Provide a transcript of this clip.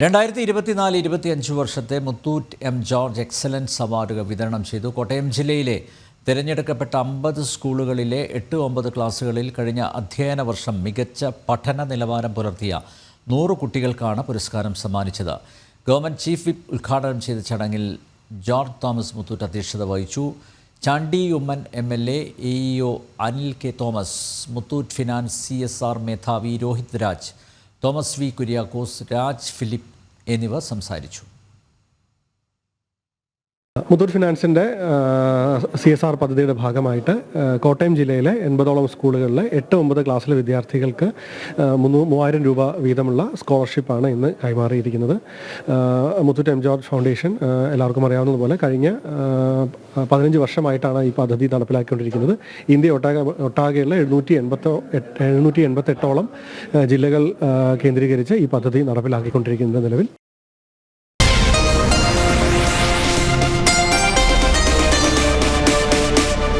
2024-25 വർഷത്തെ Muthoot M George excellence അവാർഡുകൾ വിതരണം ചെയ്തു. കോട്ടയം ജില്ലയിലെ തിരഞ്ഞെടുക്കപ്പെട്ട 50 സ്കൂളുകളിലെ 8-9 ക്ലാസുകളിൽ കഴിഞ്ഞ അധ്യയന വർഷം മികച്ച പഠന നിലവാരം പുലർത്തിയ 100 കുട്ടികൾക്കാണ് പുരസ്കാരം സമ്മാനിച്ചത്. ഗവൺമെൻറ് ചീഫ് വിപ്പ് ഉദ്ഘാടനം ചെയ്ത ചടങ്ങിൽ ജോർജ് തോമസ് മുത്തൂറ്റ് അധ്യക്ഷത വഹിച്ചു. Chandy Oommen MLA, AEO Anil K Thomas, Muthoot Finance CSR മേധാവി രോഹിത് രാജ്, തോമസ് വി കുര്യാക്കോസ്, രാജ് ഫിലിപ്പ് എന്നിവർ സംസാരിച്ചു. മുത്തൂറ്റ് ഫിനാൻസിൻ്റെ CSR പദ്ധതിയുടെ ഭാഗമായിട്ട് കോട്ടയം ജില്ലയിലെ 80ഓളം സ്കൂളുകളിലെ 8-9 ക്ലാസ്സിലെ വിദ്യാർത്ഥികൾക്ക് 3000 രൂപ വീതമുള്ള സ്കോളർഷിപ്പാണ് ഇന്ന് കൈമാറിയിരിക്കുന്നത്. മുത്തൂറ്റ് എം ജോർജ് ഫൗണ്ടേഷൻ എല്ലാവർക്കും അറിയാവുന്നതുപോലെ കഴിഞ്ഞ 15 വർഷമായിട്ടാണ് ഈ പദ്ധതി നടപ്പിലാക്കിക്കൊണ്ടിരിക്കുന്നത്. ഇന്ത്യ ഒട്ടാകെയുള്ള 788ഓളം ജില്ലകൾ കേന്ദ്രീകരിച്ച് ഈ പദ്ധതി നടപ്പിലാക്കിക്കൊണ്ടിരിക്കുന്നത് നിലവിൽ.